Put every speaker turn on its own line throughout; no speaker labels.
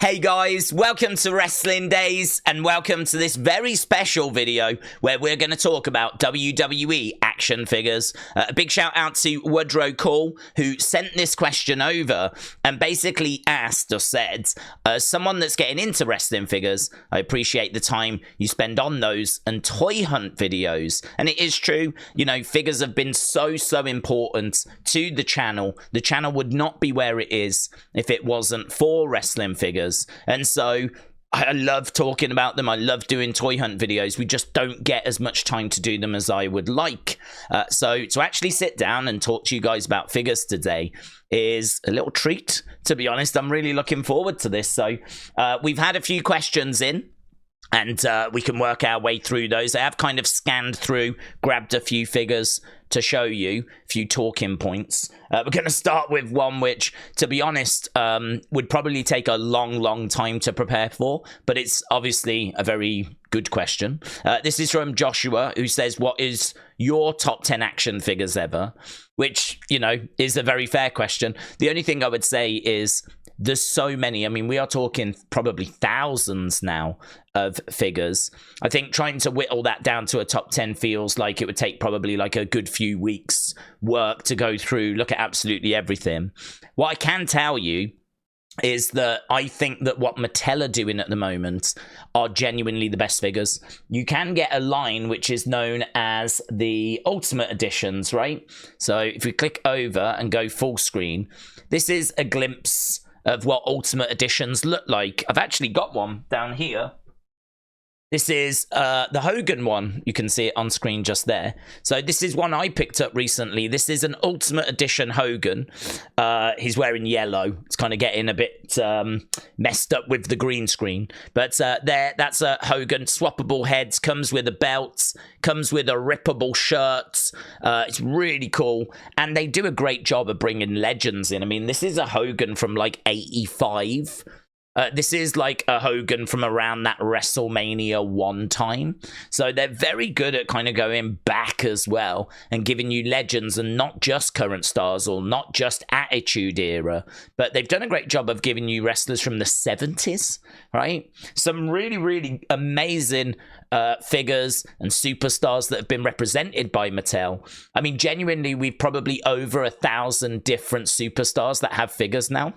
Hey guys, welcome to Wrestling Daze and welcome to this very special video where we're going to talk about WWE action figures. A big shout out to Woodrow Call who sent this question over and basically asked or said, someone that's getting into wrestling figures, I appreciate the time you spend on those and toy hunt videos. And it is true, you know, figures have been so important to the channel. The channel would not be where it is if it wasn't for wrestling figures. And so I love talking about them. I love doing toy hunt videos. We just don't get as much time to do them as I would like. So to actually sit down and talk to you guys about figures today is a little treat, to be honest. I'm really looking forward to this. So we've had a few questions in, and we can work our way through those. I have kind of scanned through, grabbed a few figures to show you a few talking points. We're going to start with one which, to be honest, would probably take a long time to prepare for, but it's obviously a very good question. This is from Joshua, who says, what is your top 10 action figures ever? Which, you know, is a very fair question. The only thing I would say is there's so many. I mean, we are talking probably thousands now of figures. I think trying to whittle that down to a top 10 feels like it would take probably like a good few weeks work to go through, look at absolutely everything. What I can tell you is that I think that what Mattel are doing at the moment are genuinely the best figures. You can get a line which is known as the Ultimate Editions, right? So if we click over and go full screen, this is a glimpse of what Ultimate Editions look like. I've actually got one down here. This is the Hogan one. You can see it on screen just there. So this is one I picked up recently. This is an Ultimate Edition Hogan. He's wearing yellow. It's kind of getting a bit messed up with the green screen. But that's a Hogan. Swappable heads. Comes with a belt. Comes with a rippable shirt. It's really cool. And they do a great job of bringing legends in. I mean, this is a Hogan from like 85. This is like a Hogan from around that WrestleMania 1 time. So they're very good at kind of going back as well and giving you legends and not just current stars or not just Attitude Era. But they've done a great job of giving you wrestlers from the 70s, right? Some really amazing figures and superstars that have been represented by Mattel. I mean, genuinely, we've probably over 1,000 different superstars that have figures now.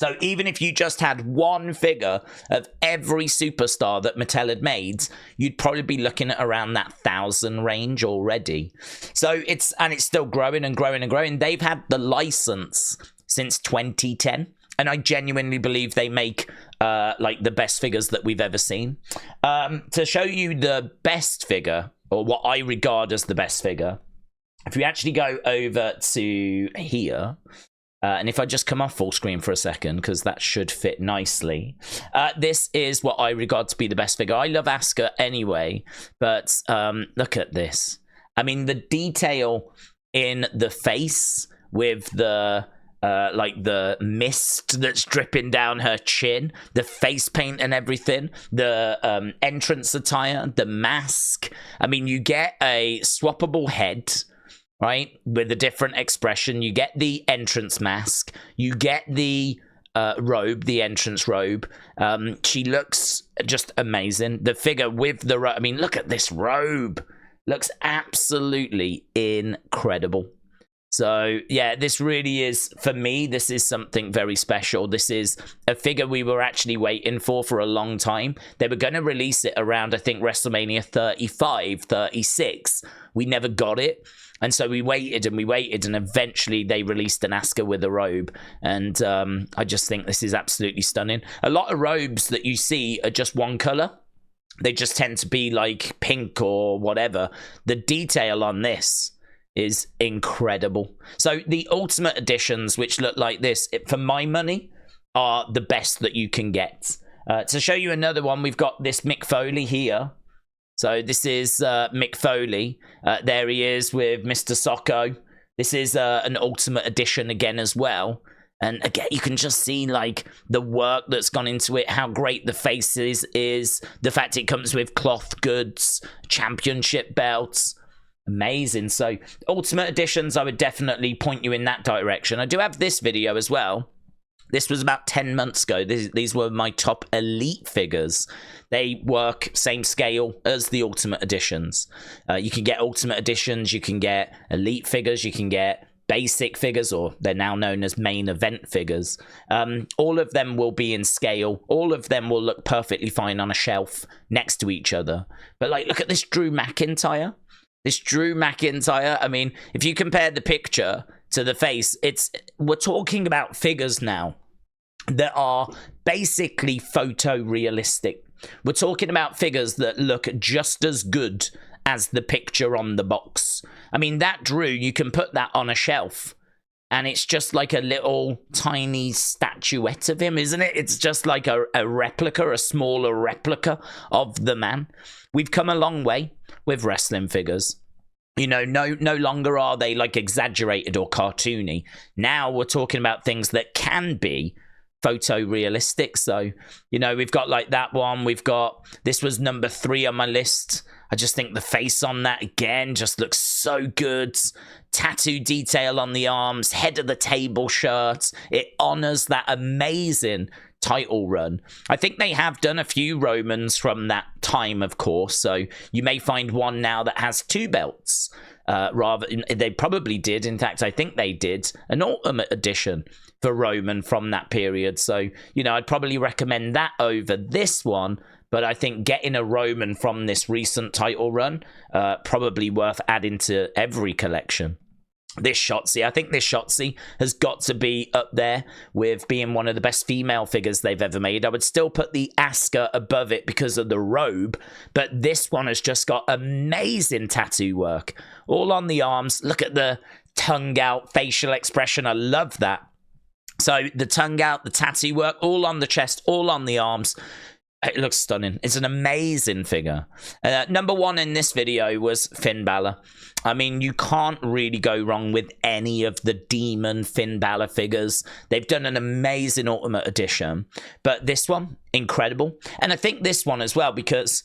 So even if you just had one figure of every superstar that Mattel had made, you'd probably be looking at around that 1,000 range already. So it's still growing and growing. They've had the license since 2010, and I genuinely believe they make like the best figures that we've ever seen. To show you the best figure, or what I regard as the best figure, if we actually go over to here. And if I just come off full screen for a second, because that should fit nicely. This is what I regard to be the best figure. I love Asuka anyway, but look at this. I mean, the detail in the face with the like the mist that's dripping down her chin, the face paint and everything, the entrance attire, the mask. I mean, you get a swappable head, right, with a different expression. You get the entrance mask. You get the robe, the entrance robe. She looks just amazing. The figure with the robe. I mean, look at this robe. Looks absolutely incredible. So, yeah, this really is, for me, this is something very special. This is a figure we were actually waiting for a long time. They were going to release it around, I think, WrestleMania 35, 36. We never got it. And so we waited, and eventually they released an Asuka with a robe. And I just think this is absolutely stunning. A lot of robes that you see are just one color. They just tend to be like pink or whatever. The detail on this is incredible. So the Ultimate Editions, which look like this, for my money, are the best that you can get. To show you another one, we've got this Mick Foley here. So this is Mick Foley. There he is with Mr. Socko. This is an Ultimate Edition again as well. And again, you can just see like the work that's gone into it, how great the face is, the fact it comes with cloth goods, championship belts. Amazing. So Ultimate Editions, I would definitely point you in that direction. I do have this video as well, This was about 10 months ago. These were my top elite figures. They work same scale as the Ultimate Editions. You can get Ultimate Editions, you can get elite figures, you can get basic figures, or they're now known as main event figures. All of them will be in scale. All of them will look perfectly fine on a shelf next to each other. But like, look at this Drew McIntyre. This Drew McIntyre, I mean, if you compare the picture to the face, we're talking about figures now that are basically photorealistic. We're talking about figures that look just as good as the picture on the box. I mean, that Drew, you can put that on a shelf and it's just like a little tiny statuette of him, isn't it? It's just like a replica, a smaller replica of the man. We've come a long way with wrestling figures. You know, no longer are they like exaggerated or cartoony. Now we're talking about things that can be photorealistic. So, you know, we've got like that one. We've got, this was number 3 on my list. I just think the face on that again just looks so good. Tattoo detail on the arms, head of the table shirt. It honors that amazing title run. I think they have done a few Romans from that time, of course. So you may find one now that has 2 belts. They probably did. In fact, I think they did an Ultimate Edition for Roman from that period. So, you know, I'd probably recommend that over this one. But I think getting a Roman from this recent title run, probably worth adding to every collection. This Shotzi, I think this Shotzi has got to be up there with being one of the best female figures they've ever made. I would still put the Asuka above it because of the robe, but this one has just got amazing tattoo work. All on the arms. Look at the tongue out facial expression. I love that. So the tongue out, the tattoo work, all on the chest, all on the arms. It looks stunning. It's an amazing figure. Number 1 in this video was Finn Balor. I mean, you can't really go wrong with any of the Demon Finn Balor figures. They've done an amazing Ultimate Edition. But this one, incredible. And I think this one as well, because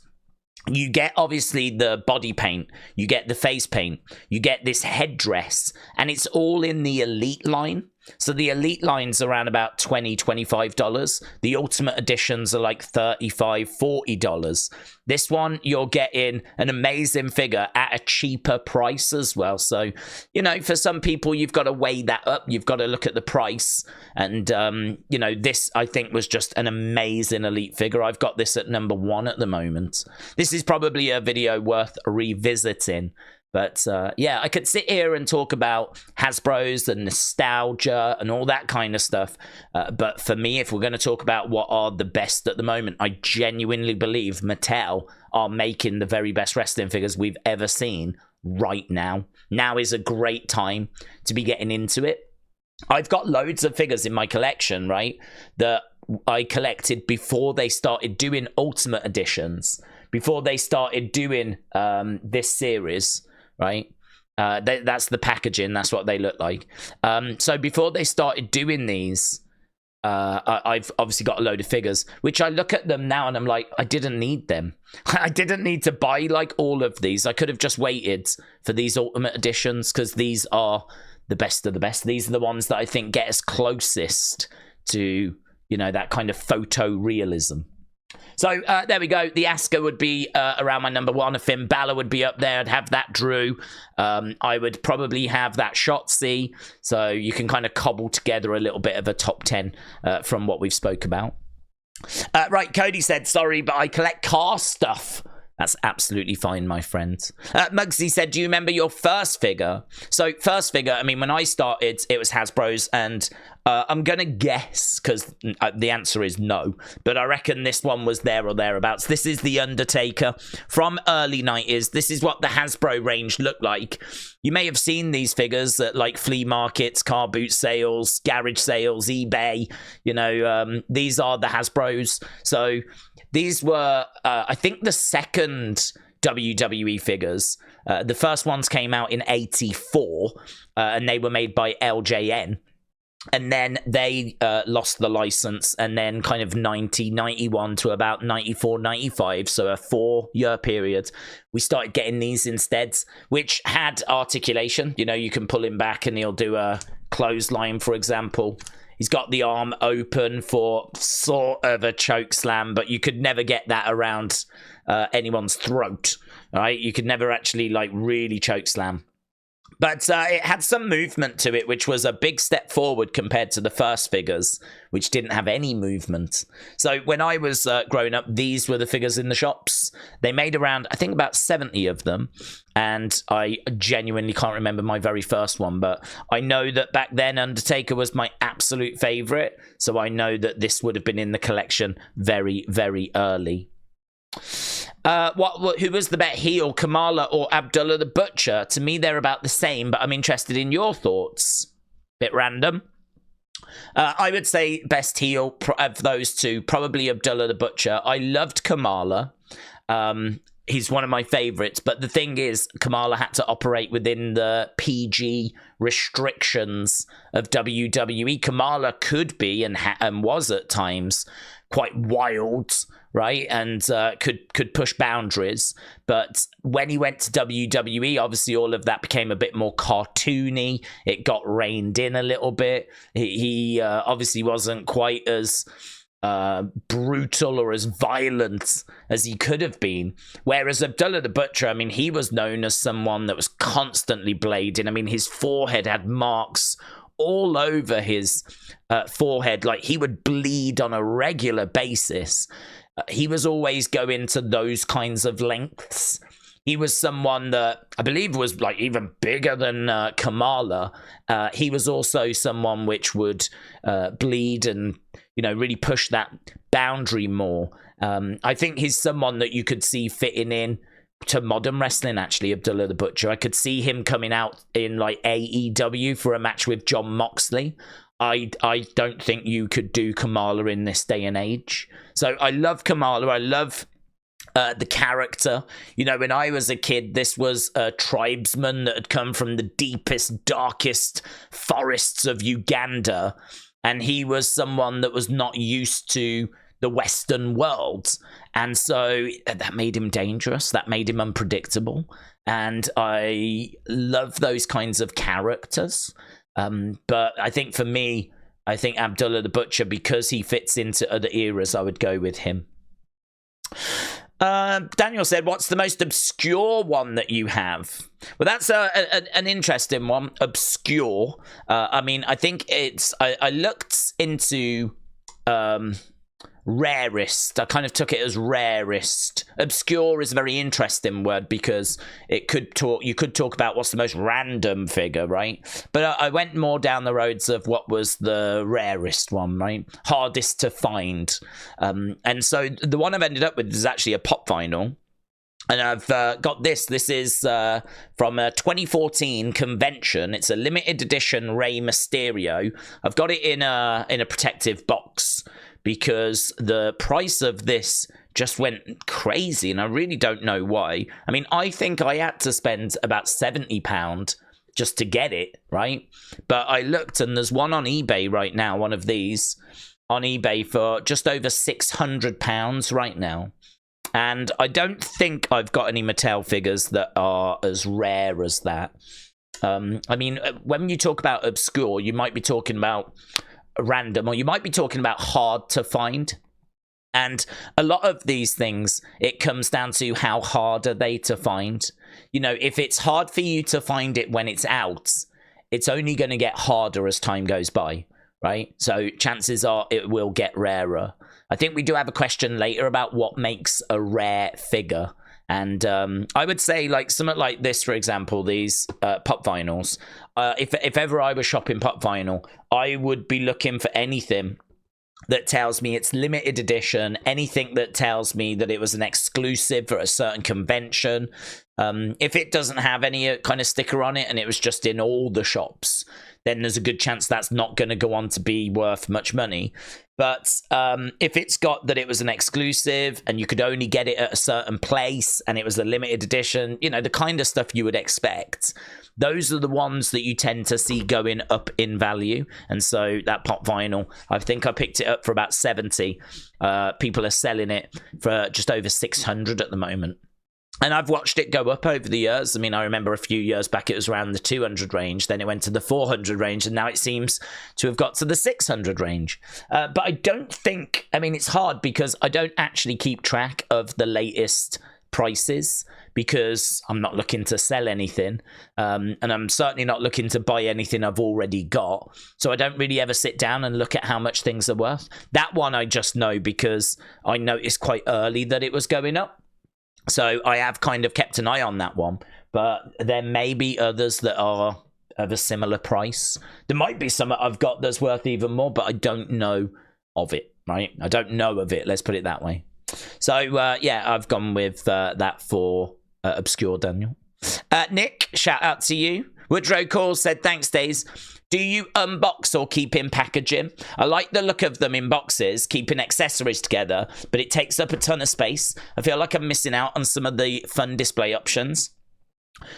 you get obviously the body paint, you get the face paint, you get this headdress, and it's all in the elite line. So the elite line's around about $20, $25. The Ultimate Editions are like $35, $40. This one, you're getting an amazing figure at a cheaper price as well. So, you know, for some people, you've got to weigh that up. You've got to look at the price. And, you know, this, I think, was just an amazing elite figure. I've got this at number 1 at the moment. This is probably a video worth revisiting. But, yeah, I could sit here and talk about Hasbro's and nostalgia and all that kind of stuff. But for me, if we're going to talk about what are the best at the moment, I genuinely believe Mattel are making the very best wrestling figures we've ever seen right now. Now is a great time to be getting into it. I've got loads of figures in my collection, right, that I collected before they started doing Ultimate Editions, before they started doing this series. Right, that's the packaging. That's what they look like. So before they started doing these, I've obviously got a load of figures, which I look at them now and I'm like, I didn't need them. I didn't need to buy like all of these. I could have just waited for these Ultimate Editions because these are the best of the best. These are the ones that I think get us closest to, you know, that kind of photorealism. So there we go. The Asuka would be around my number 1. A Finn Balor would be up there. I'd have that Drew. I would probably have that Shotzi. So you can kind of cobble together a little bit of a top 10 from what we've spoke about. Right, Cody said, sorry, but I collect car stuff. That's absolutely fine, my friends. Muggsy said, do you remember your first figure? So first figure, I mean, when I started, it was Hasbro's, and I'm going to guess, because the answer is no, but I reckon this one was there or thereabouts. This is The Undertaker from early 90s. This is what the Hasbro range looked like. You may have seen these figures at like flea markets, car boot sales, garage sales, eBay. You know, these are the Hasbro's. So these were, I think, the second WWE figures. The first ones came out in 84, and they were made by LJN. And then they lost the license, and then kind of 91 to about 94, 95, so a 4-year period, we started getting these instead, which had articulation. You know, you can pull him back and he'll do a clothesline, for example. He's got the arm open for sort of a choke slam, but you could never get that around anyone's throat, right? You could never actually, like, really choke slam. But it had some movement to it, which was a big step forward compared to the first figures, which didn't have any movement. So when I was growing up, these were the figures in the shops. They made around, I think, about 70 of them. And I genuinely can't remember my very first one. But I know that back then, Undertaker was my absolute favorite. So I know that this would have been in the collection very, very early. Who was the better heel, Kamala or Abdullah the Butcher? To me, they're about the same, but I'm interested in your thoughts. Bit random. I would say best heel of those two, probably Abdullah the Butcher. I loved Kamala. He's one of my favorites, but the thing is, Kamala had to operate within the PG restrictions of WWE. Kamala could be and was at times quite wild, right? And could push boundaries. But when he went to WWE, obviously all of that became a bit more cartoony. It got reined in a little bit. He obviously wasn't quite as brutal or as violent as he could have been. Whereas Abdullah the Butcher, I mean, he was known as someone that was constantly blading. I mean, his forehead had marks all over his forehead. Like, he would bleed on a regular basis. He was always going to those kinds of lengths. He was someone that I believe was like even bigger than Kamala. He was also someone which would bleed and, you know, really push that boundary more. I think he's someone that you could see fitting in to modern wrestling, actually, Abdullah the Butcher. I could see him coming out in like AEW for a match with Jon Moxley. I don't think you could do Kamala in this day and age. So I love Kamala. I love the character. You know, when I was a kid, this was a tribesman that had come from the deepest, darkest forests of Uganda. And he was someone that was not used to the Western world. And so that made him dangerous. That made him unpredictable. And I love those kinds of characters. But I think for me, I think Abdullah the Butcher, because he fits into other eras, I would go with him. Daniel said, what's the most obscure one that you have? Well, that's an interesting one. Obscure. I mean, I think it's... I looked into... rarest. I kind of took it as rarest. Obscure is a very interesting word because it could talk. You could talk about what's the most random figure, right? But I went more down the roads of what was the rarest one, right? Hardest to find. And so the one I've ended up with is actually a pop vinyl. And I've got this. This is from a 2014 convention. It's a limited edition Rey Mysterio. I've got it in a protective box, because the price of this just went crazy, and I really don't know why. I mean, I think I had to spend about £70 just to get it, right? But I looked, and there's one on eBay right now, one of these, on eBay for just over £600 right now. And I don't think I've got any Mattel figures that are as rare as that. I mean, when you talk about obscure, you might be talking about random, or you might be talking about hard to find. And a lot of these things, it comes down to how hard are they to find. You know, if it's hard for you to find it when it's out, it's only going to get harder as time goes by, right? So chances are it will get rarer. I think we do have a question later about what makes a rare figure. And I would say, like, something like this, for example, these pop vinyls. If ever I was shopping pop vinyl, I would be looking for anything that tells me it's limited edition, anything that tells me that it was an exclusive for a certain convention. If it doesn't have any kind of sticker on it and it was just in all the shops, then there's a good chance that's not going to go on to be worth much money. But if it's got that it was an exclusive and you could only get it at a certain place and it was a limited edition, you know, the kind of stuff you would expect, those are the ones that you tend to see going up in value. And so that pop vinyl, I think I picked it up for about 70. People are selling it for just over 600 at the moment. And I've watched it go up over the years. I mean, I remember a few years back it was around the 200 range, then it went to the 400 range, and now it seems to have got to the 600 range. But I don't think, I mean, it's hard because I don't actually keep track of the latest prices because I'm not looking to sell anything, and I'm certainly not looking to buy anything I've already got. So I don't really ever sit down and look at how much things are worth. That one I just know because I noticed quite early that it was going up. So I have kind of kept an eye on that one, but there may be others that are of a similar price. There might be some I've got that's worth even more, but I don't know of it, right? I don't know of it, let's put it that way. So, yeah, I've gone with that for Obscure Daniel. Nick, shout out to you. Woodrow Call said, thanks, Daze. Do you unbox or keep in packaging? I like the look of them in boxes, keeping accessories together, but it takes up a ton of space. I feel like I'm missing out on some of the fun display options.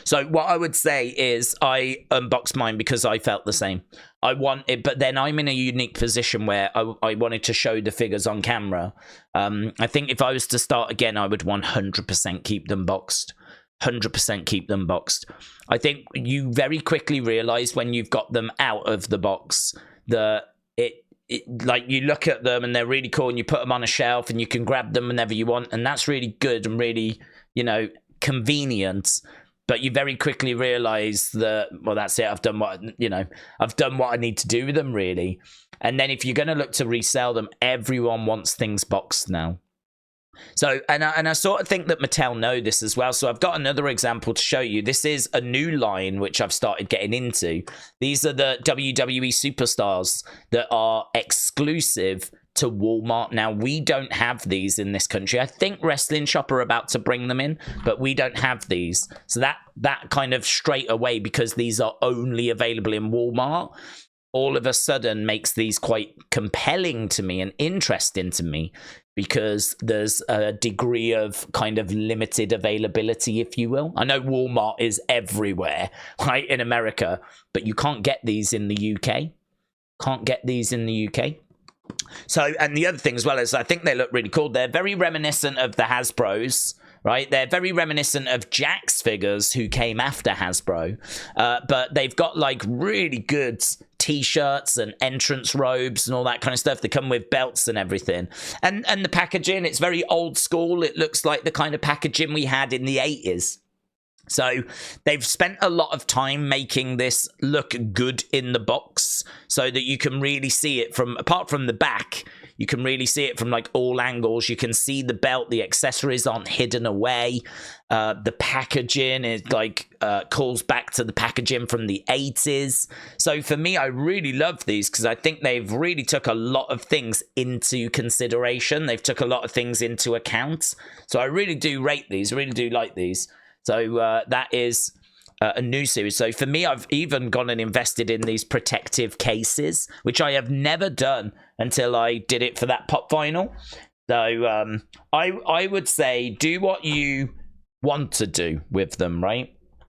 So what I would say is I unboxed mine because I felt the same. I want it, but then I'm in a unique position where I wanted to show the figures on camera. I think if I was to start again, I would 100% keep them boxed. 100% keep them boxed. I think you very quickly realize when you've got them out of the box that like you look at them and they're really cool and you put them on a shelf and you can grab them whenever you want, and that's really good and really, you know, convenient. But you very quickly realize that, well, that's it. I've done what, you know, I've done what I need to do with them, really. And then if you're going to look to resell them, everyone wants things boxed now. So, and I sort of think that Mattel know this as well. So I've got another example to show you. This is a new line which I've started getting into. These are the WWE superstars that are exclusive to Walmart. Now, we don't have these in this country. I think Wrestling Shop are about to bring them in, but we don't have these. So that kind of straight away, because these are only available in Walmart, all of a sudden makes these quite compelling to me and interesting to me, because there's a degree of kind of limited availability, if you will. I know Walmart is everywhere, right, in America, but you can't get these in the UK. Can't get these in the UK. So, and the other thing as well is I think they look really cool. They're very reminiscent of the Hasbros, right? They're very reminiscent of Jakks figures who came after Hasbro, but they've got like really good t-shirts and entrance robes and all that kind of stuff. They come with belts and everything. And the packaging, it's very old school. It looks like the kind of packaging we had in the 80s. So they've spent a lot of time making this look good in the box so that you can really see it from, apart from the back, you can really see it from like all angles. You can see the belt, the accessories aren't hidden away. The packaging is like calls back to the packaging from the 80s. So for me, I really love these because I think they've really took a lot of things into consideration. They've took a lot of things into account. So I really do rate these, really do like these. So that is a new series. So for me, I've even gone and invested in these protective cases, which I have never done until I did it for that pop vinyl. So I would say do what you want to do with them, right?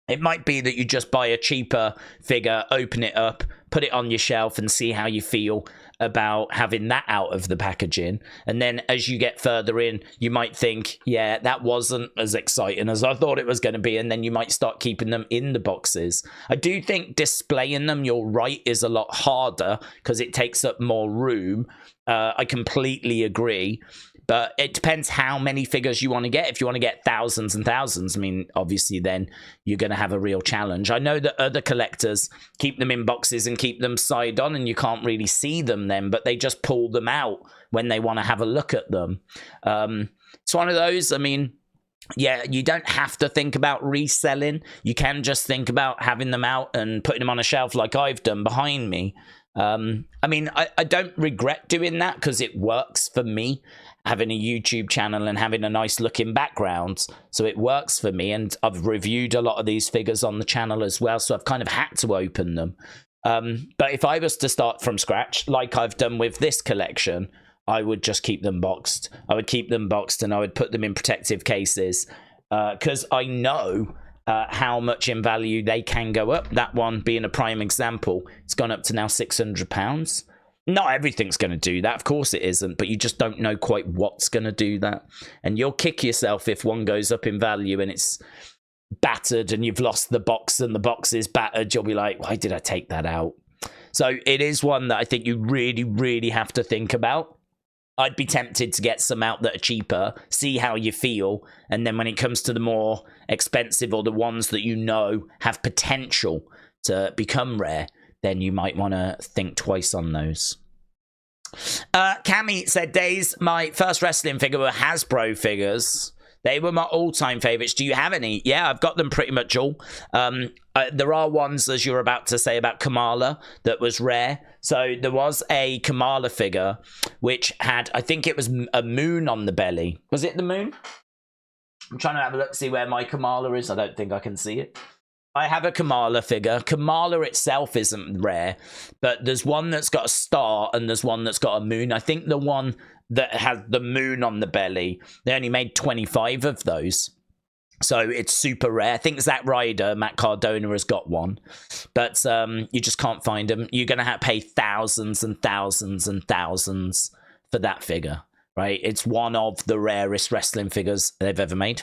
It might be that you just buy a cheaper figure, open it up, put it on your shelf and see how you feel about having that out of the packaging. And then as you get further in, you might think, yeah, that wasn't as exciting as I thought it was going to be. And then you might start keeping them in the boxes. I do think displaying them, you're right, is a lot harder because it takes up more room. I completely agree. But it depends how many figures you want to get. If you want to get thousands and thousands, I mean, obviously then you're going to have a real challenge. I know that other collectors keep them in boxes and keep them side on and you can't really see them then, but they just pull them out when they want to have a look at them. It's one of those, I mean, yeah, you don't have to think about reselling. You can just think about having them out and putting them on a shelf like I've done behind me. I mean, I don't regret doing that because it works for me, having a YouTube channel and having a nice looking background. So it works for me. And I've reviewed a lot of these figures on the channel as well. So I've kind of had to open them. But if I was to start from scratch, like I've done with this collection, I would just keep them boxed. I would keep them boxed and I would put them in protective cases because I know how much in value they can go up. That one being a prime example, it's gone up to now £600. Not everything's going to do that. Of course it isn't, but you just don't know quite what's going to do that. And you'll kick yourself if one goes up in value and it's battered and you've lost the box and the box is battered. You'll be like, why did I take that out? So it is one that I think you really, really have to think about. I'd be tempted to get some out that are cheaper, see how you feel, and then when it comes to the more expensive or the ones that you know have potential to become rare, then you might want to think twice on those. Cammy said, Daze, my first wrestling figure were Hasbro figures. They were my all-time favorites. Do you have any? Yeah, I've got them pretty much all. There are ones, as you're about to say, about Kamala that was rare. So there was a Kamala figure which had, I think it was a moon on the belly. Was it the moon? I'm trying to have a look, see where my Kamala is. I don't think I can see it. I have a Kamala figure. Kamala itself isn't rare, but there's one that's got a star and there's one that's got a moon. I think the one that has the moon on the belly, they only made 25 of those. So it's super rare. I think Zack Ryder, Matt Cardona, has got one. But you just can't find them. You're going to have to pay thousands and thousands and thousands for that figure, right? It's one of the rarest wrestling figures they've ever made.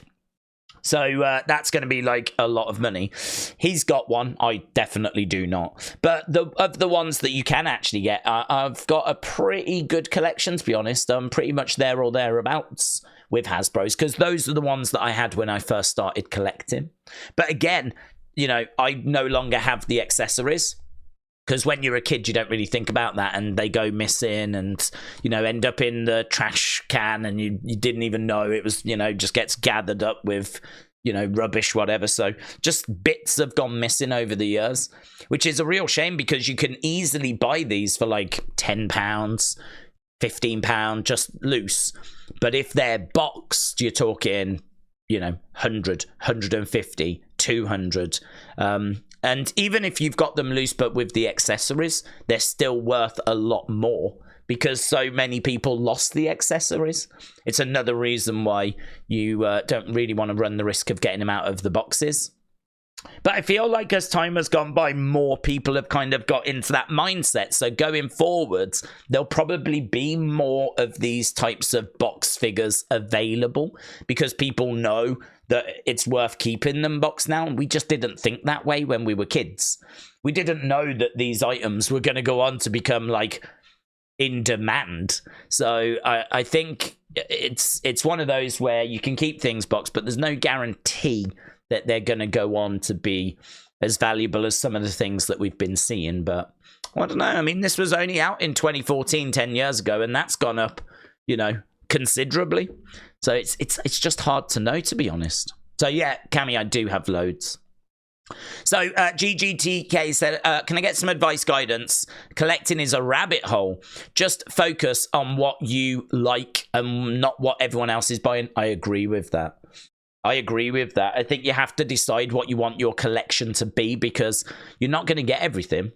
So that's going to be like a lot of money. He's got one. I definitely do not. But of the ones that you can actually get, I've got a pretty good collection, to be honest. I'm pretty much there or thereabouts with Hasbro's, because those are the ones that I had when I first started collecting. But again, you know, I no longer have the accessories. Because when you're a kid, you don't really think about that, and they go missing and, you know, end up in the trash can, and you didn't even know it was, you know, just gets gathered up with, you know, rubbish, whatever. So just bits have gone missing over the years, which is a real shame, because you can easily buy these for like £10, £15, just loose. But if they're boxed, you're talking, you know, 100, 150, 200. And even if you've got them loose, but with the accessories, they're still worth a lot more, because so many people lost the accessories. It's another reason why you don't really want to run the risk of getting them out of the boxes. But I feel like as time has gone by, more people have kind of got into that mindset. So going forwards, there'll probably be more of these types of box figures available, because people know that it's worth keeping them boxed now. We just didn't think that way when we were kids. We didn't know that these items were going to go on to become like in demand. So I think it's one of those where you can keep things boxed, but there's no guarantee that they're going to go on to be as valuable as some of the things that we've been seeing. But I don't know. I mean, this was only out in 2014, 10 years ago, and that's gone up, you know, considerably. So it's just hard to know, to be honest. So yeah, Cammy, I do have loads. So GGTK said, can I get some advice, guidance? Collecting is a rabbit hole. Just focus on what you like and not what everyone else is buying. I agree with that. I agree with that. I think you have to decide what you want your collection to be, because you're not going to get everything.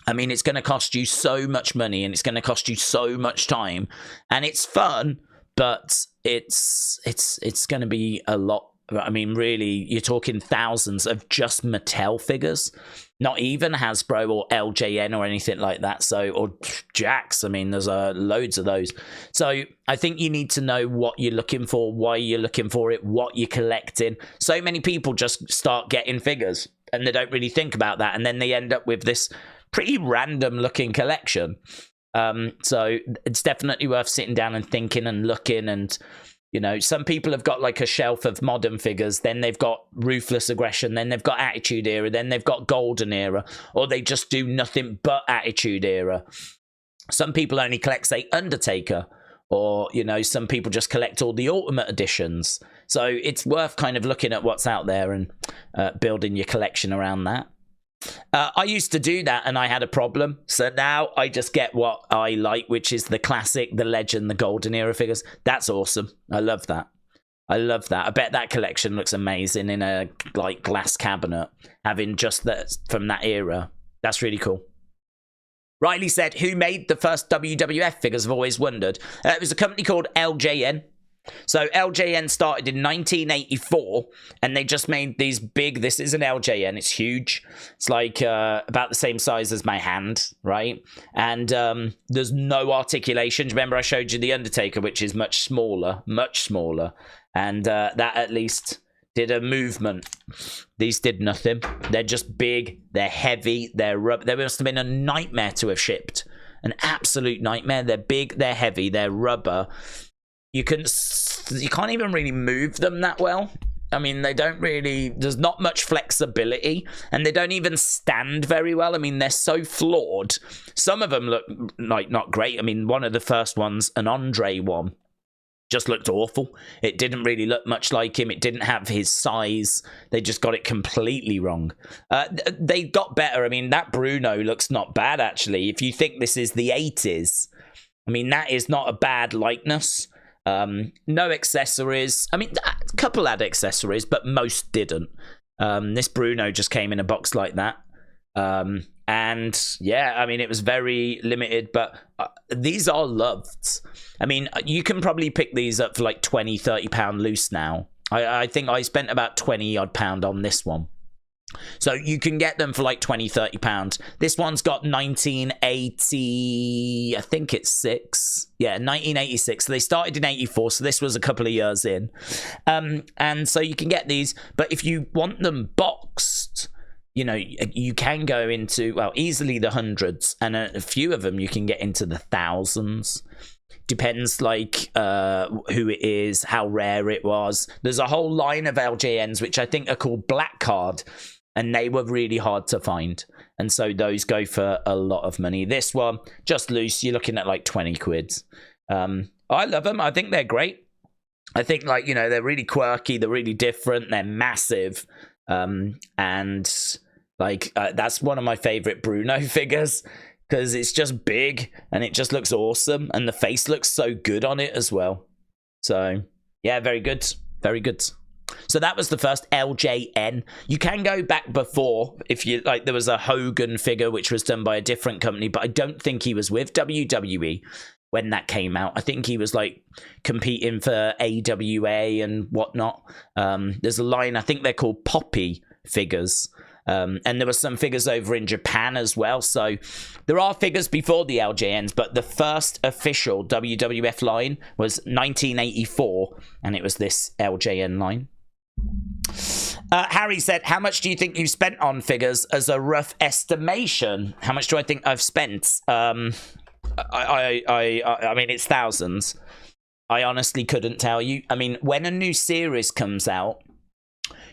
I mean, it's going to cost you so much money, and it's going to cost you so much time, and it's fun, but it's going to be a lot. I mean, really, you're talking thousands of just Mattel figures, not even Hasbro or LJN or anything like that. So, or Jax. I mean, there's loads of those. So I think you need to know what you're looking for, why you're looking for it, what you're collecting. So many people just start getting figures and they don't really think about that. And then they end up with this pretty random looking collection. So it's definitely worth sitting down and thinking and looking. And you know, some people have got like a shelf of modern figures, then they've got Ruthless Aggression, then they've got Attitude Era, then they've got Golden Era, or they just do nothing but Attitude Era. Some people only collect, say, Undertaker, or, you know, some people just collect all the Ultimate Editions. So it's worth kind of looking at what's out there and building your collection around that. I used to do that and I had a problem. So now I just get what I like, which is the classic, the legend, the golden era figures. That's awesome. I love that. I love that. I bet that collection looks amazing in a like glass cabinet, having just that from that era. That's really cool. Riley said, who made the first WWF figures? I've always wondered. It was a company called LJN. So LJN started in 1984, and they just made these big. This is an LJN. It's huge. It's like about the same size as my hand, right? And there's no articulation. Remember, I showed you the Undertaker, which is much smaller, and that at least did a movement. These did nothing. They're just big. They're heavy. They're rubber. They must have been a nightmare to have shipped. An absolute nightmare. They're big. They're heavy. They're rubber. You can't even really move them that well. I mean, they don't really, there's not much flexibility, and they don't even stand very well. I mean, they're so flawed. Some of them look like not great. I mean, one of the first ones, an Andre one, just looked awful. It didn't really look much like him. It didn't have his size. They just got it completely wrong. They got better. I mean, that Bruno looks not bad, actually. If you think this is the 80s, I mean, that is not a bad likeness. No accessories. I mean, a couple had accessories, but most didn't. This Bruno just came in a box like that. And yeah, I mean, it was very limited, but these are loved. I mean, you can probably pick these up for like 20, 30 pound loose now. I think I spent about 20 odd pound on this one. So you can get them for like 20, 30 pounds. This one's got 1980, I think it's 6. Yeah, 1986. So they started in 84, so this was a couple of years in. And so you can get these, but if you want them boxed, you know, you can go into, well, easily the hundreds, and a few of them you can get into the thousands. Depends like who it is, how rare it was. There's a whole line of LJNs which I think are called Black Card, and they were really hard to find, and so those go for a lot of money. This one, just loose, you're looking at like 20 quid. I love them. I think they're great. I think, like, you know, they're really quirky, they're really different, they're massive, and like that's one of my favorite Bruno figures, because it's just big and it just looks awesome, and the face looks so good on it as well. So yeah, very good, very good. So that was the first LJN. You can go back before, if you like. There was a Hogan figure which was done by a different company, but I don't think he was with WWE when that came out. I think he was like competing for AWA and whatnot. There's a line, I think they're called Poppy figures. And there were some figures over in Japan as well. So there are figures before the LJNs, but the first official WWF line was 1984, and it was this LJN line. Harry said, how much do you think you've spent on figures as a rough estimation? How much do I think I've spent? I mean, it's thousands. I honestly couldn't tell you. I mean, when a new series comes out,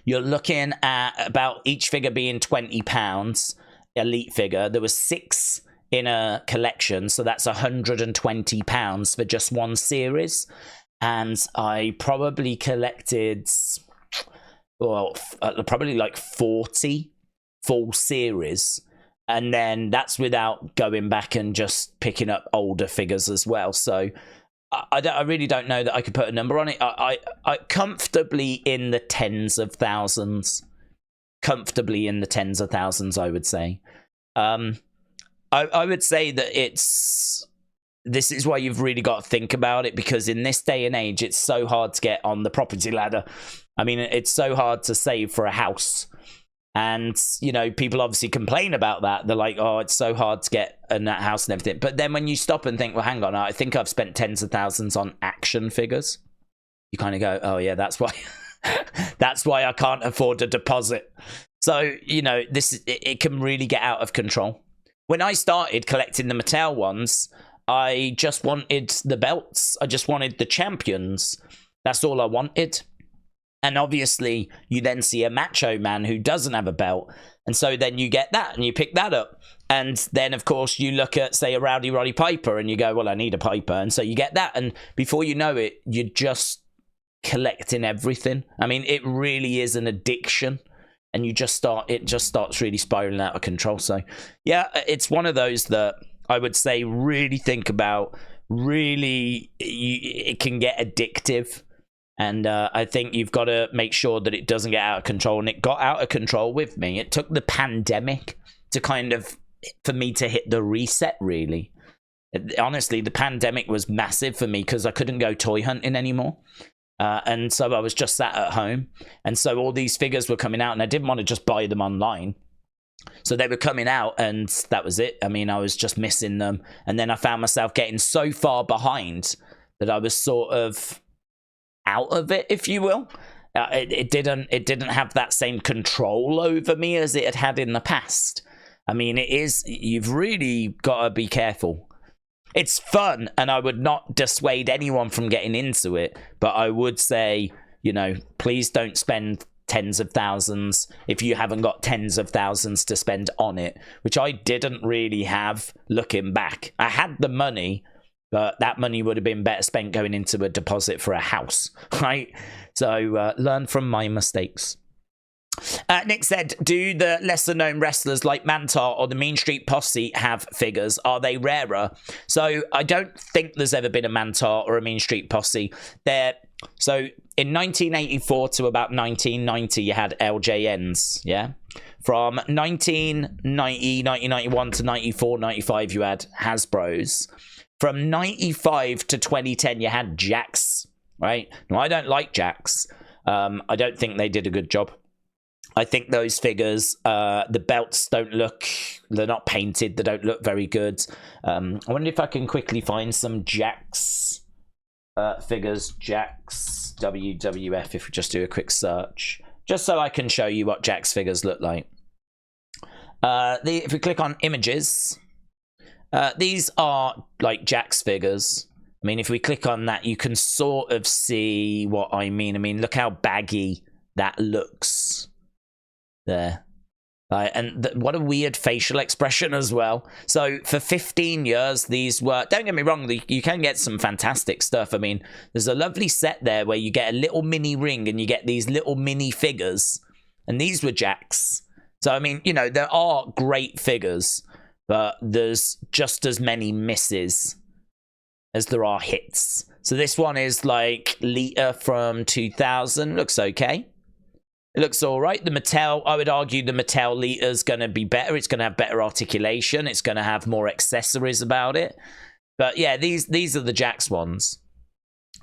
you're looking at about each figure being £20, elite figure. There was 6 in a collection, so that's £120 for just one series. And I probably collected, well, probably like 40 full series. And then that's without going back and just picking up older figures as well. So I really don't know that I could put a number on it. I comfortably in the tens of thousands. Comfortably in the tens of thousands, I would say. I would say that this is why you've really got to think about it, because in this day and age, it's so hard to get on the property ladder. I mean, it's so hard to save for a house. And, you know, people obviously complain about that. They're like, oh, it's so hard to get in that house and everything. But then when you stop and think, well, hang on, I think I've spent tens of thousands on action figures. You kind of go, oh, yeah, that's why. That's why I can't afford a deposit. So, you know, it can really get out of control. When I started collecting the Mattel ones, I just wanted the belts. I just wanted the champions. That's all I wanted. And obviously, you then see a Macho Man who doesn't have a belt. And so then you get that and you pick that up. And then, of course, you look at, say, a Rowdy Roddy Piper and you go, well, I need a Piper. And so you get that. And before you know it, you're just collecting everything. I mean, it really is an addiction. And it just starts really spiraling out of control. So, yeah, it's one of those that I would say really think about. Really, it can get addictive. And I think you've got to make sure that it doesn't get out of control. And it got out of control with me. It took the pandemic to for me to hit the reset, really. Honestly, the pandemic was massive for me because I couldn't go toy hunting anymore. And so I was just sat at home. And so all these figures were coming out, and I didn't want to just buy them online. So they were coming out, and that was it. I mean, I was just missing them. And then I found myself getting so far behind that I was sort of out of it, if you will. It didn't have that same control over me as it had in the past. I mean, you've really got to be careful. It's fun, and I would not dissuade anyone from getting into it, but I would say, you know, please don't spend tens of thousands if you haven't got tens of thousands to spend on it, which I didn't really have looking back. I had the money, but that money would have been better spent going into a deposit for a house, right? So learn from my mistakes. Nick said, do the lesser known wrestlers like Mantar or the Mean Street Posse have figures? Are they rarer? So I don't think there's ever been a Mantar or a Mean Street Posse. So in 1984 to about 1990, you had LJNs, yeah? From 1990, 1991 to 94, 95, you had Hasbros. From 95 to 2010, you had Jakks, right? Now, I don't like Jakks. I don't think they did a good job. I think those figures, the belts don't look, they're not painted, they don't look very good. I wonder if I can quickly find some Jakks figures, Jakks WWF, if we just do a quick search, just so I can show you what Jakks figures look like. If we click on images, these are like Jakks figures. I mean, if we click on that, you can sort of see what I mean. I mean, look how baggy that looks. There. And what a weird facial expression as well. So for 15 years, these were, don't get me wrong, you can get some fantastic stuff. I mean, there's a lovely set there where you get a little mini ring and you get these little mini figures. And these were Jakks. So, I mean, you know, there are great figures, but there's just as many misses as there are hits. So this one is like Lita from 2000. Looks okay. It looks all right. The Mattel, I would argue the Mattel Lita's going to be better. It's going to have better articulation. It's going to have more accessories about it. But yeah, these are the Jakks ones.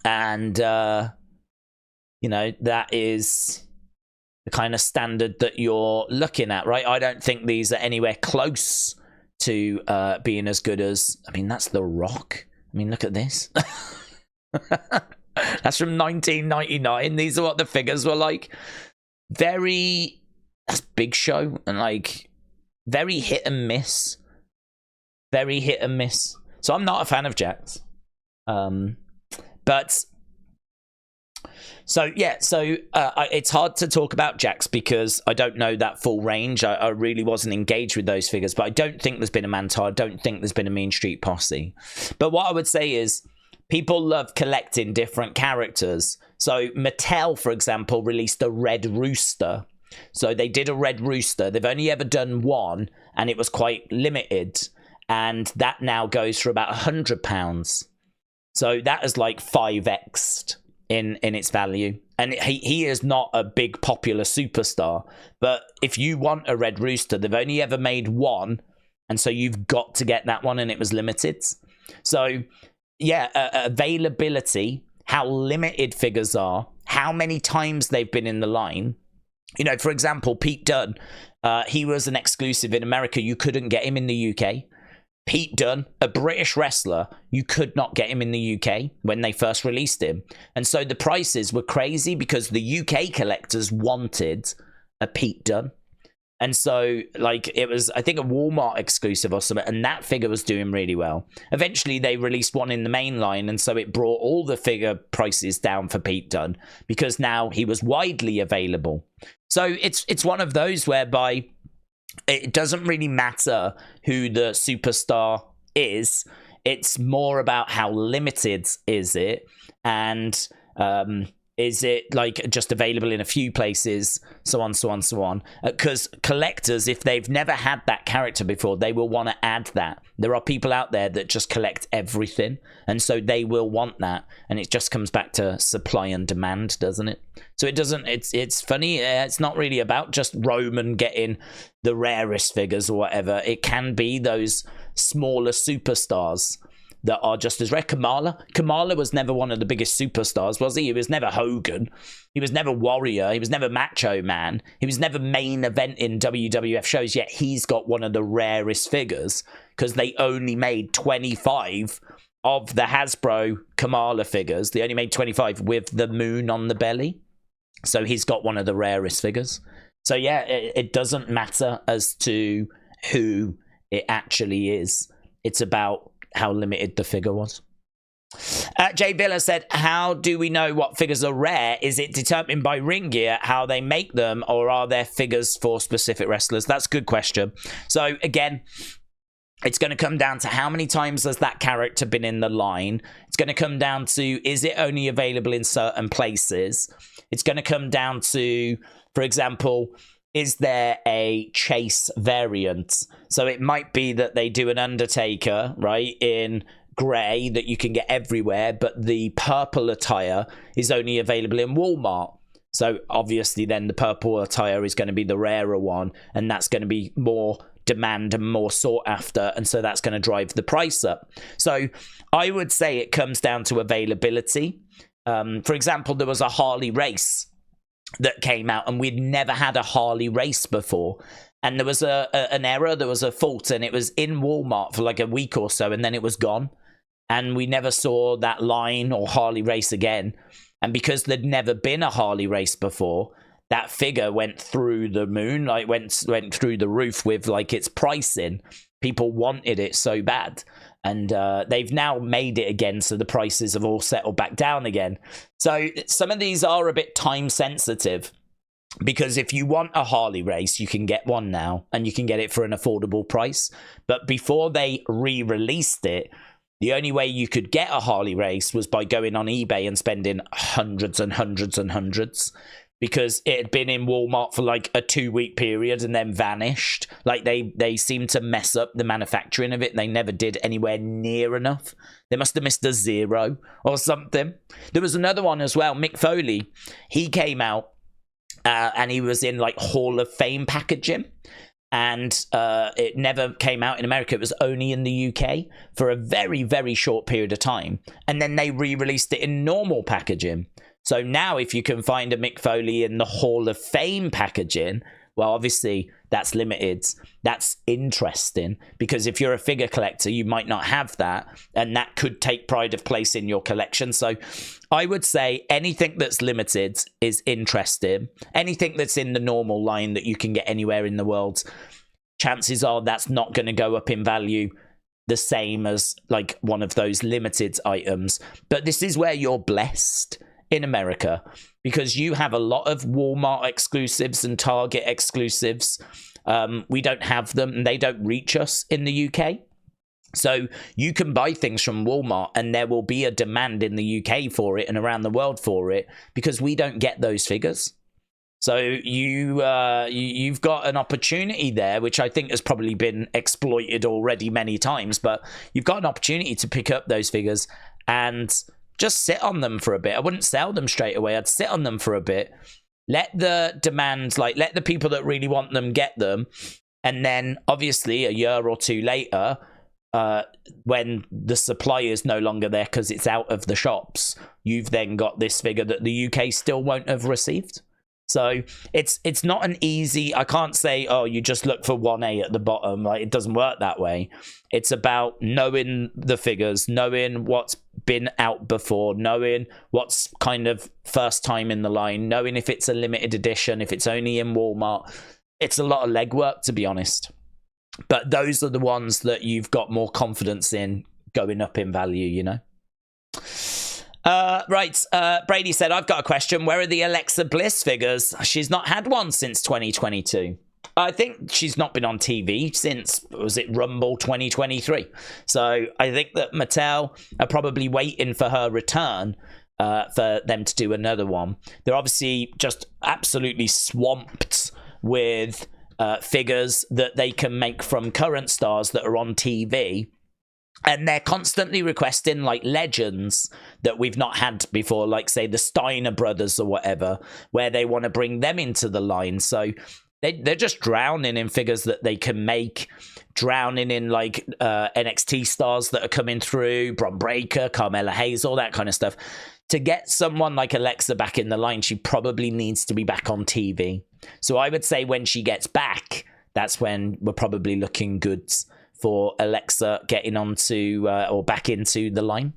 And, you know, that is the kind of standard that you're looking at, right? I don't think these are anywhere close to being as good as, I mean, that's The Rock. I mean, look at this. That's from 1999. These are what the figures were like. That's Big Show, and like very hit and miss. Very hit and miss. So I'm not a fan of Jakks. But so yeah, so it's hard to talk about Jakks because I don't know that full range. I really wasn't engaged with those figures, but I don't think there's been a Mantar. I don't think there's been a Mean Street Posse. But what I would say is, people love collecting different characters. So Mattel, for example, released a Red Rooster. So they did a Red Rooster. They've only ever done one, and it was quite limited. And that now goes for about £100. So that is like 5x'd in its value. And he is not a big popular superstar. But if you want a Red Rooster, they've only ever made one. And so you've got to get that one, and it was limited. So yeah, availability, how limited figures are, how many times they've been in the line. You know, for example, Pete Dunne, he was an exclusive in America. You couldn't get him in the UK. Pete Dunne, a British wrestler, you could not get him in the UK when they first released him. And so the prices were crazy because the UK collectors wanted a Pete Dunne. And so, like, it was, I think, a Walmart exclusive or something, and that figure was doing really well. Eventually, they released one in the main line, and so it brought all the figure prices down for Pete Dunne because now he was widely available. So it's one of those whereby it doesn't really matter who the superstar is. It's more about how limited is it, and is it like just available in a few places, so on, so on, so on. Because collectors, if they've never had that character before, they will want to add that. There are people out there that just collect everything, and so they will want that. And it just comes back to supply and demand, doesn't it? So it doesn't, it's funny, it's not really about just Roman getting the rarest figures or whatever. It can be those smaller superstars. that are just as rare. Kamala was never one of the biggest superstars, was he? He was never Hogan. He was never Warrior. He was never Macho Man. He was never main event in WWF shows, yet he's got one of the rarest figures because they only made 25 of the Hasbro Kamala figures. They only made 25 with the moon on the belly. So he's got one of the rarest figures. So yeah, it doesn't matter as to who it actually is. It's about how limited the figure was. Jay Villa said, how do we know what figures are rare? Is it determined by ring gear, how they make them, or are there figures for specific wrestlers? That's a good question. So again, it's going to come down to how many times has that character been in the line. It's going to come down to, is it only available in certain places? It's going to come down to, for example, is there a chase variant? So it might be that they do an Undertaker, right, in grey that you can get everywhere, but the purple attire is only available in Walmart. So obviously then the purple attire is going to be the rarer one, and that's going to be more demand and more sought after, and so that's going to drive the price up. So I would say it comes down to availability. For example, there was a Harley race that came out, and we'd never had a Harley race before, and there was an error, there was a fault, and it was in Walmart for like a week or so, and then it was gone, and we never saw that line or Harley race again. And because there'd never been a Harley race before, that figure went through the moon, like went through the roof with like its pricing. People wanted it so bad, and they've now made it again, so the prices have all settled back down again. So some of these are a bit time sensitive, because if you want a Harley race, you can get one now, and you can get it for an affordable price. But before they re-released it, the only way you could get a Harley race was by going on eBay and spending hundreds and hundreds and hundreds, because it had been in Walmart for like a 2-week period and then vanished. Like they seemed to mess up the manufacturing of it. They never did anywhere near enough. They must have missed a zero or something. There was another one as well, Mick Foley. He came out and he was in like Hall of Fame packaging. And it never came out in America. It was only in the UK for a very, very short period of time. And then they re-released it in normal packaging. So now if you can find a Mick Foley in the Hall of Fame packaging, well, obviously that's limited. That's interesting, because if you're a figure collector, you might not have that, and that could take pride of place in your collection. So I would say anything that's limited is interesting. Anything that's in the normal line that you can get anywhere in the world, chances are that's not going to go up in value the same as like one of those limited items. But this is where you're blessed in America, because you have a lot of Walmart exclusives and Target exclusives. We don't have them, and they don't reach us in the UK. So you can buy things from Walmart, and there will be a demand in the UK for it and around the world for it, because we don't get those figures. So you've got an opportunity there, which I think has probably been exploited already many times, but you've got an opportunity to pick up those figures and just sit on them for a bit. I wouldn't sell them straight away. I'd sit on them for a bit. Let the demand, like let the people that really want them get them. And then obviously a year or two later, when the supply is no longer there because it's out of the shops, you've then got this figure that the UK still won't have received. So it's not an easy, I can't say, oh, you just look for 1A at the bottom. Like, it doesn't work that way. It's about knowing the figures, knowing what's been out before, knowing what's kind of first time in the line, knowing if it's a limited edition, if it's only in Walmart. It's a lot of legwork, to be honest. But those are the ones that you've got more confidence in going up in value, you know? Right, Brady said, I've got a question. Where are the Alexa Bliss figures? She's not had one since 2022. I think she's not been on TV since, was it Rumble 2023? So I think that Mattel are probably waiting for her return for them to do another one. They're obviously just absolutely swamped with figures that they can make from current stars that are on TV. And they're constantly requesting like legends that we've not had before, like say the Steiner brothers or whatever, where they want to bring them into the line. So they're just drowning in figures that they can make, drowning in like NXT stars that are coming through, Bron Breakker, Carmella Hayes, all that kind of stuff. To get someone like Alexa back in the line, she probably needs to be back on TV. So I would say when she gets back, that's when we're probably looking good for Alexa getting onto or back into the line.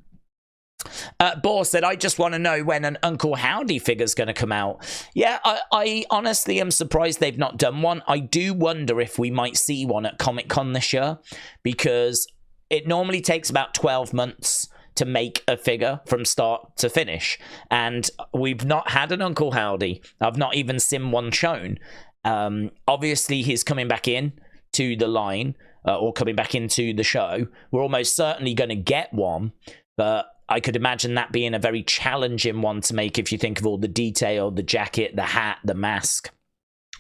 Boar said, I just want to know when an Uncle Howdy figure's going to come out. Yeah, I honestly am surprised they've not done one. I do wonder if we might see one at Comic-Con this year, because it normally takes about 12 months to make a figure from start to finish. And we've not had an Uncle Howdy. I've not even seen one shown. Obviously, he's coming back in to the line, or coming back into the show. We're almost certainly going to get one, but I could imagine that being a very challenging one to make if you think of all the detail, the jacket, the hat, the mask.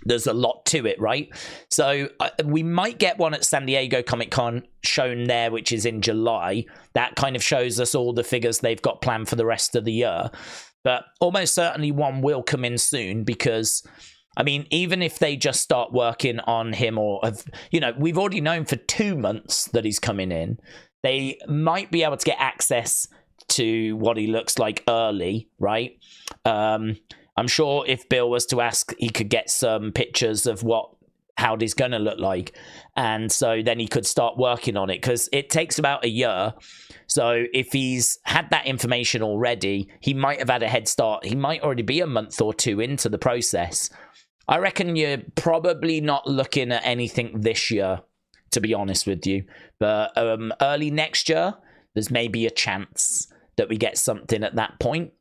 There's a lot to it, right? So we might get one at San Diego Comic-Con shown there, which is in July. That kind of shows us all the figures they've got planned for the rest of the year. But almost certainly one will come in soon, because, I mean, even if they just start working on him, or, you know, we've already known for 2 months that he's coming in. They might be able to get access to what he looks like early, right? I'm sure if Bill was to ask, he could get some pictures of what Howdy's going to look like. And so then he could start working on it, because it takes about a year. So if he's had that information already, he might have had a head start. He might already be a month or two into the process. I reckon you're probably not looking at anything this year, to be honest with you. But early next year, there's maybe a chance that we get something at that point.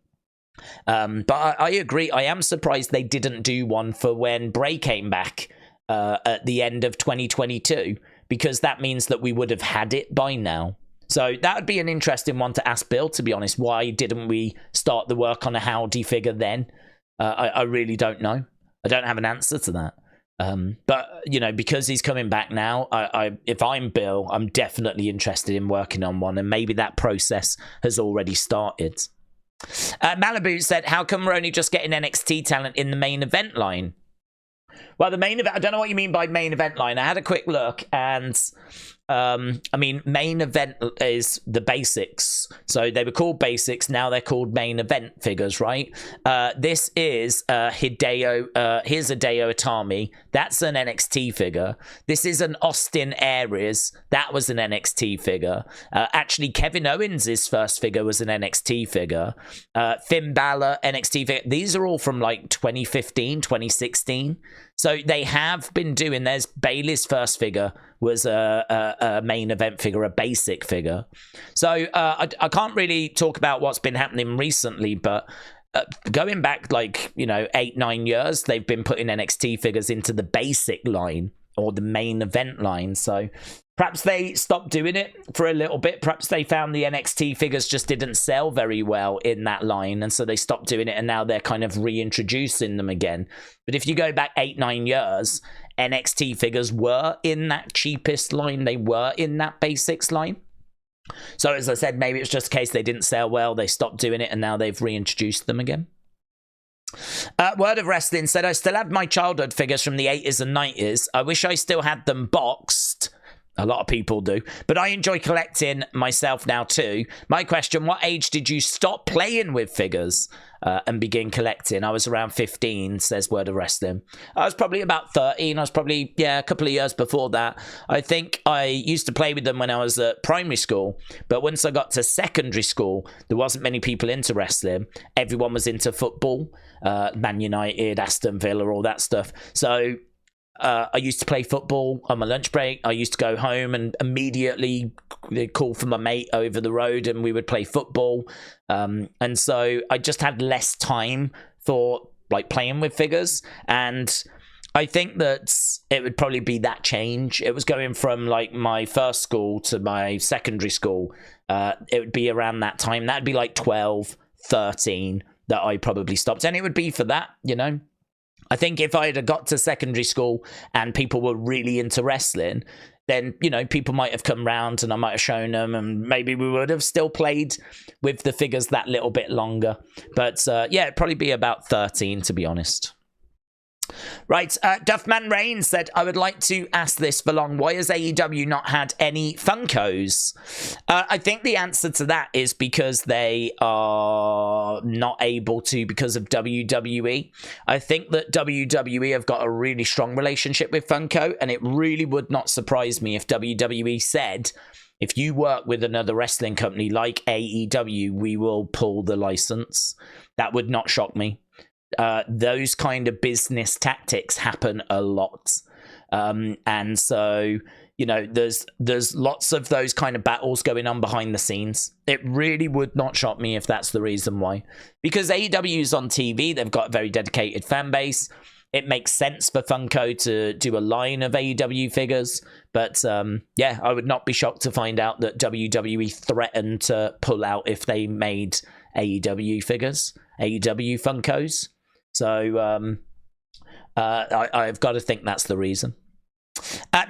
But I agree. I am surprised they didn't do one for when Bray came back at the end of 2022, because that means that we would have had it by now. So that would be an interesting one to ask Bill, to be honest. Why didn't we start the work on a Howdy figure then? I really don't know. I don't have an answer to that. But, you know, because he's coming back now, if I'm Bill, I'm definitely interested in working on one, and maybe that process has already started. Malibu said, how come we're only just getting NXT talent in the main event line? Well, the main event, I don't know what you mean by main event line. I had a quick look, and I mean, main event is the basics. So they were called basics. Now they're called main event figures, right? This is Hideo. Here's Hideo Itami. That's an NXT figure. This is an Austin Aries. That was an NXT figure. Actually, Kevin Owens' first figure was an NXT figure. Finn Balor, NXT figure. These are all from like 2015, 2016. So they have been doing, there's Bayley's first figure was a main event figure, a basic figure. So I can't really talk about what's been happening recently, but going back like, you know, 8-9 years, they've been putting NXT figures into the basic line or the main event line. So perhaps they stopped doing it for a little bit. Perhaps they found the NXT figures just didn't sell very well in that line, and so they stopped doing it, and now they're kind of reintroducing them again. But if you go back 8-9 years, NXT figures were in that cheapest line. They were in that basics line. So as I said, maybe it's just a case they didn't sell well, they stopped doing it, and now they've reintroduced them again. Word of Wrestling said, I still have my childhood figures from the 80s and 90s. I wish I still had them boxed. A lot of people do. But I enjoy collecting myself now too. My question, what age did you stop playing with figures and begin collecting? I was around 15, says Word of Wrestling. I was probably about 13. I was probably, a couple of years before that. I think I used to play with them when I was at primary school. But once I got to secondary school, there wasn't many people into wrestling. Everyone was into football. Man United, Aston Villa, all that stuff. So I used to play football on my lunch break. I used to go home and immediately call for my mate over the road, and we would play football. And so I just had less time for like playing with figures. And I think that it would probably be that change. It was going from like my first school to my secondary school. It would be around that time. That'd be like 12, 13 that I probably stopped. And it would be for that, you know. I think if I had got to secondary school and people were really into wrestling, then, you know, people might have come round and I might have shown them, and maybe we would have still played with the figures that little bit longer. But yeah, it'd probably be about 13, to be honest. Right, Duffman Rain said, I would like to ask this for long. Why has AEW not had any Funkos? I think the answer to that is because they are not able to because of WWE. I think that WWE have got a really strong relationship with Funko, and it really would not surprise me if WWE said, if you work with another wrestling company like AEW, we will pull the license. That would not shock me. Those kind of business tactics happen a lot. And so, you know, there's lots of those kind of battles going on behind the scenes. It really would not shock me if that's the reason why. Because AEW is on TV, they've got a very dedicated fan base. It makes sense for Funko to do a line of AEW figures. But yeah, I would not be shocked to find out that WWE threatened to pull out if they made AEW figures, AEW Funkos. So I've got to think that's the reason.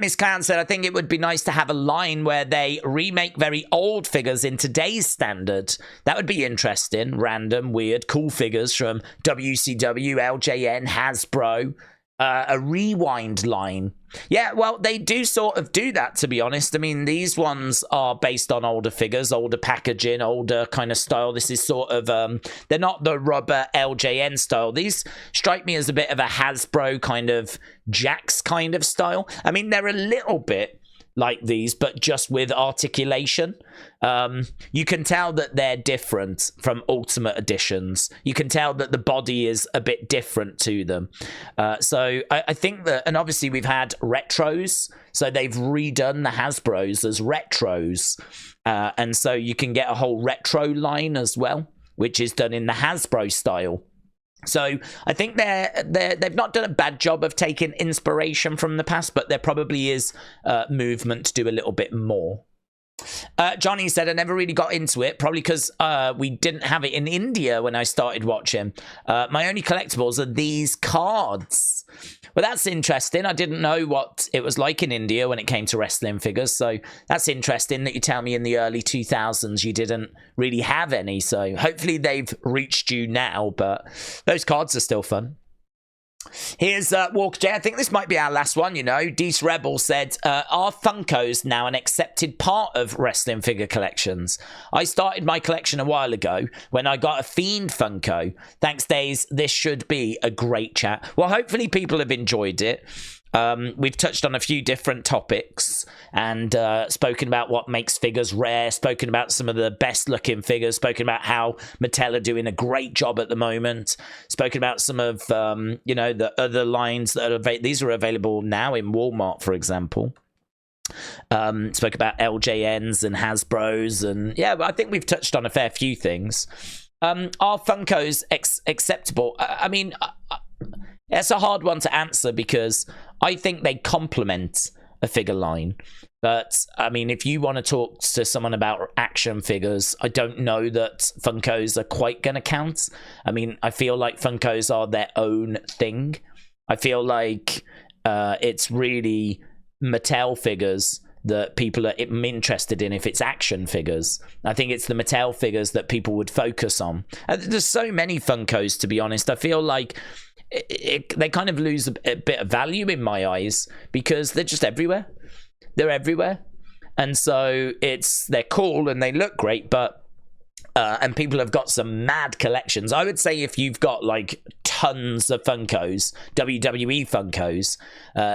Miss Clown said, I think it would be nice to have a line where they remake very old figures in today's standard. That would be interesting. Random, weird, cool figures from WCW, LJN, Hasbro. A rewind line. Yeah, well, they do sort of do that, to be honest. I mean, these ones are based on older figures, older packaging, older kind of style. This is sort of, they're not the rubber LJN style. These strike me as a bit of a Hasbro kind of Jax kind of style. I mean, they're a little bit like these, but just with articulation. You can tell that they're different from Ultimate Editions. You can tell that the body is a bit different to them. So I think that, and obviously we've had retros, so they've redone the Hasbros as retros. And so you can get a whole retro line as well, which is done in the Hasbro style. So I think they've not done a bad job of taking inspiration from the past, but there probably is movement to do a little bit more. Johnny said, I never really got into it, probably because we didn't have it in India when I started watching. My only collectibles are these cards. Well, that's interesting. I didn't know what it was like in India when it came to wrestling figures. So that's interesting that you tell me in the early 2000s you didn't really have any. So hopefully they've reached you now, but those cards are still fun. Here's Walker J. I think this might be our last one, you know. Deece Rebel said, are Funkos now an accepted part of wrestling figure collections? I started my collection a while ago when I got a Fiend Funko. Thanks, Daze. This should be a great chat. Well, hopefully people have enjoyed it. We've touched on a few different topics and spoken about what makes figures rare, spoken about some of the best looking figures, spoken about how Mattel are doing a great job at the moment, spoken about some of, you know, the other lines that are these are available now in Walmart, for example. Spoke about LJNs and Hasbros, and yeah, I think we've touched on a fair few things. Are Funkos acceptable? I mean, it's a hard one to answer because I think they complement a figure line. But, I mean, if you want to talk to someone about action figures, I don't know that Funkos are quite going to count. I mean, I feel like Funkos are their own thing. I feel like it's really Mattel figures that people are interested in if it's action figures. I think it's the Mattel figures that people would focus on. There's so many Funkos, to be honest. I feel like they kind of lose a bit of value in my eyes because they're just everywhere. They're everywhere. And so they're cool and they look great, but and people have got some mad collections. I would say if you've got like tons of Funkos, WWE Funkos,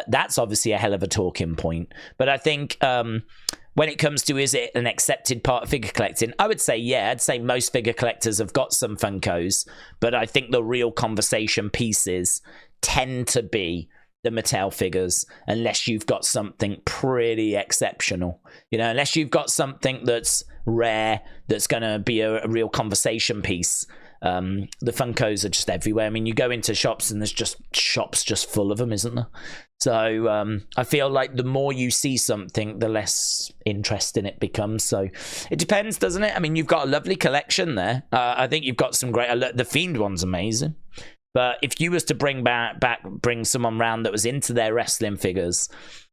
that's obviously a hell of a talking point. But I think when it comes to, is it an accepted part of figure collecting? I would say, yeah, I'd say most figure collectors have got some Funkos, but I think the real conversation pieces tend to be the Mattel figures, unless you've got something pretty exceptional. You know, unless you've got something that's rare, that's going to be a real conversation piece. The Funkos are just everywhere. I mean, you go into shops and there's just shops just full of them, isn't there? So I feel like the more you see something, the less interesting it becomes. So it depends, doesn't it? I mean, you've got a lovely collection there. I think you've got some great... the Fiend one's amazing. But if you was to bring someone round that was into their wrestling figures,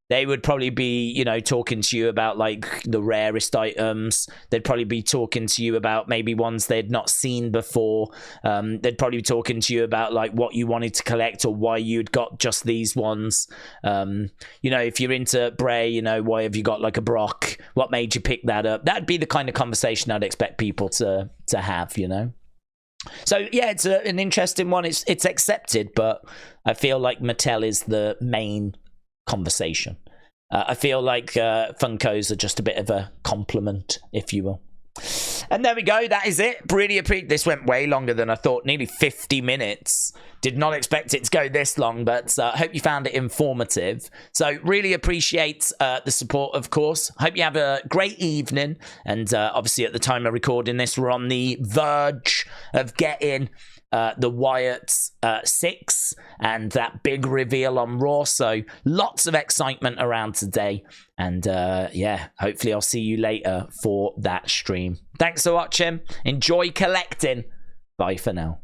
they would probably be, you know, talking to you about like the rarest items. They'd probably be talking to you about maybe ones they'd not seen before. They'd probably be talking to you about like what you wanted to collect or why you'd got just these ones. You know, if you're into Bray, you know, why have you got like a Brock? What made you pick that up? That'd be the kind of conversation I'd expect people to have, you know. So yeah, it's an interesting one. It's accepted, but I feel like Mattel is the main conversation. I feel like Funkos are just a bit of a compliment, if you will. And there we go. That is it. Really appreciate. This went way longer than I thought. Nearly 50 minutes. Did not expect it to go this long, but I hope you found it informative. So really appreciate the support, of course. Hope you have a great evening. And obviously, at the time of recording this, we're on the verge of getting the Wyatt 6 and that big reveal on Raw. So lots of excitement around today. And yeah, hopefully I'll see you later for that stream. Thanks for watching. Enjoy collecting. Bye for now.